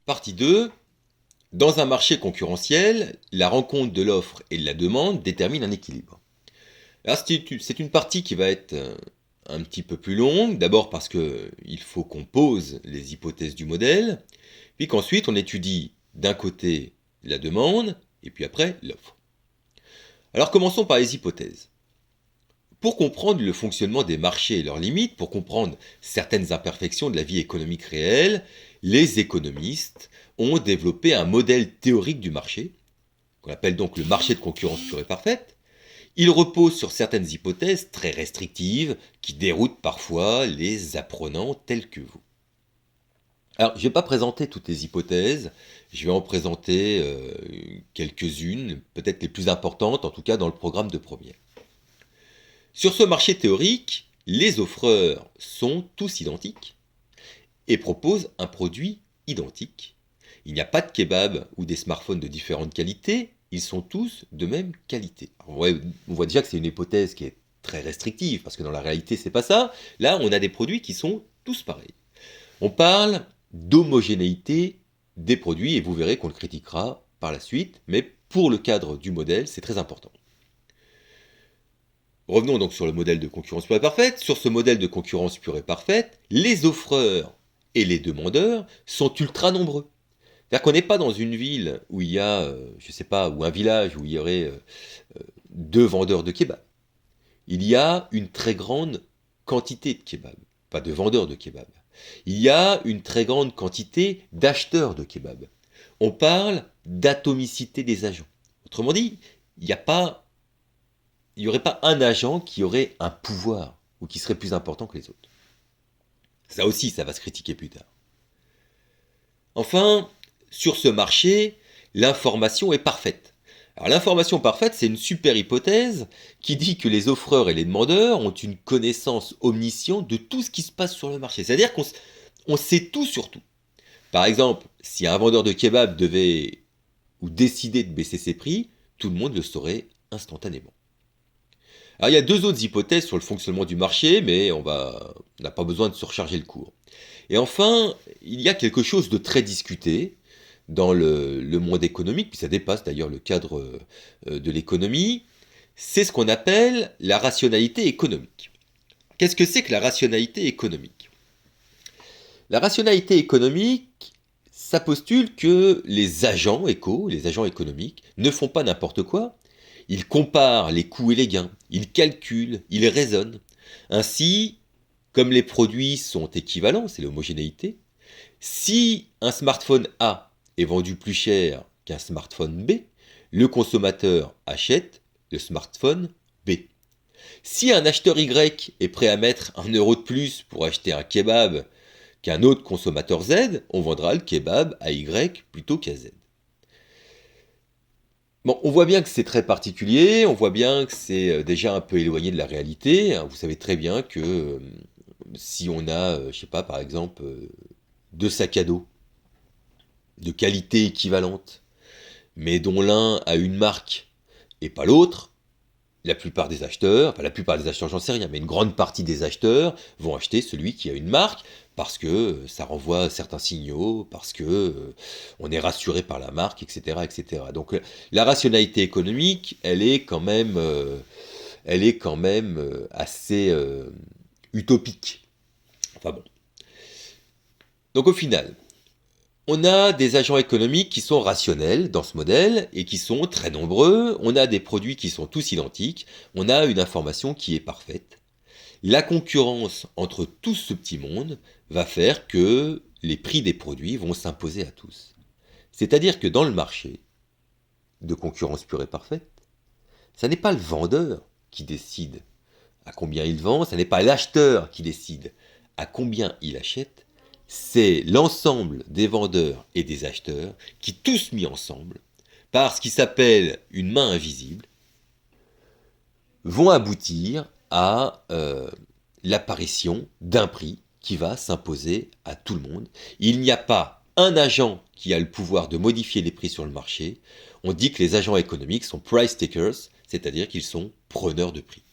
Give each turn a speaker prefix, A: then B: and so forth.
A: Partie 2. Dans un marché concurrentiel, la rencontre de l'offre et de la demande détermine un équilibre. Alors c'est une partie qui va être un petit peu plus longue, d'abord parce qu'il faut qu'on pose les hypothèses du modèle, puis qu'ensuite on étudie d'un côté la demande, et puis après l'offre. Alors commençons par les hypothèses. Pour comprendre le fonctionnement des marchés et leurs limites, pour comprendre certaines imperfections de la vie économique réelle, les économistes ont développé un modèle théorique du marché, qu'on appelle donc le marché de concurrence pure et parfaite. Il repose sur certaines hypothèses très restrictives qui déroutent parfois les apprenants tels que vous. Alors, je ne vais pas présenter toutes les hypothèses, je vais en présenter quelques-unes, peut-être les plus importantes, en tout cas dans le programme de première. Sur ce marché théorique, les offreurs sont tous identiques et proposent un produit identique. Il n'y a pas de kebab ou des smartphones de différentes qualités, ils sont tous de même qualité. Alors, ouais, on voit déjà que c'est une hypothèse qui est très restrictive, parce que dans la réalité, c'est pas ça. Là, on a des produits qui sont tous pareils. On parle d'homogénéité des produits, et vous verrez qu'on le critiquera par la suite, mais pour le cadre du modèle, c'est très important. Revenons donc sur le modèle de concurrence pure et parfaite. Sur ce modèle de concurrence pure et parfaite, les offreurs et les demandeurs sont ultra nombreux. C'est-à-dire qu'on n'est pas dans une ville où il y a, je sais pas, ou un village où il y aurait 2 vendeurs de kebab. Il y a une très grande quantité de kebab, pas de vendeurs de kebab. Il y a une très grande quantité d'acheteurs de kebab. On parle d'atomicité des agents. Autrement dit, il n'y aurait pas un agent qui aurait un pouvoir ou qui serait plus important que les autres. Ça aussi, ça va se critiquer plus tard. Enfin, sur ce marché, l'information est parfaite. Alors l'information parfaite, c'est une super hypothèse qui dit que les offreurs et les demandeurs ont une connaissance omnisciente de tout ce qui se passe sur le marché. C'est-à-dire qu'on sait tout sur tout. Par exemple, si un vendeur de kebab devait ou décidait de baisser ses prix, tout le monde le saurait instantanément. Alors il y a 2 autres hypothèses sur le fonctionnement du marché, mais on n'a pas besoin de surcharger le cours. Et enfin, il y a quelque chose de très discuté dans le monde économique, puis ça dépasse d'ailleurs le cadre de l'économie, c'est ce qu'on appelle la rationalité économique. Qu'est-ce que c'est que la rationalité économique? La rationalité économique, ça postule que les agents économiques, ne font pas n'importe quoi. Ils comparent les coûts et les gains, ils calculent, ils raisonnent. Ainsi, comme les produits sont équivalents, c'est l'homogénéité, si un smartphone A est vendu plus cher qu'un smartphone B, le consommateur achète le smartphone B. Si un acheteur Y est prêt à mettre 1 € de plus pour acheter un kebab qu'un autre consommateur Z, on vendra le kebab à Y plutôt qu'à Z. Bon, on voit bien que c'est très particulier, on voit bien que c'est déjà un peu éloigné de la réalité. Vous savez très bien que si on a, je sais pas, par exemple, 2 sacs à dos de qualité équivalente, mais dont l'un a une marque et pas l'autre, la plupart des acheteurs, j'en sais rien, mais une grande partie des acheteurs vont acheter celui qui a une marque parce que ça renvoie certains signaux, parce que on est rassuré par la marque, etc., etc. Donc la rationalité économique, elle est quand même assez utopique. Enfin bon. Donc au final, on a des agents économiques qui sont rationnels dans ce modèle et qui sont très nombreux. On a des produits qui sont tous identiques. On a une information qui est parfaite. La concurrence entre tout ce petit monde va faire que les prix des produits vont s'imposer à tous. C'est-à-dire que dans le marché de concurrence pure et parfaite, ce n'est pas le vendeur qui décide à combien il vend, ce n'est pas l'acheteur qui décide à combien il achète, c'est l'ensemble des vendeurs et des acheteurs qui, tous mis ensemble, par ce qui s'appelle une main invisible, vont aboutir à l'apparition d'un prix qui va s'imposer à tout le monde. Il n'y a pas un agent qui a le pouvoir de modifier les prix sur le marché. On dit que les agents économiques sont price takers, c'est-à-dire qu'ils sont preneurs de prix.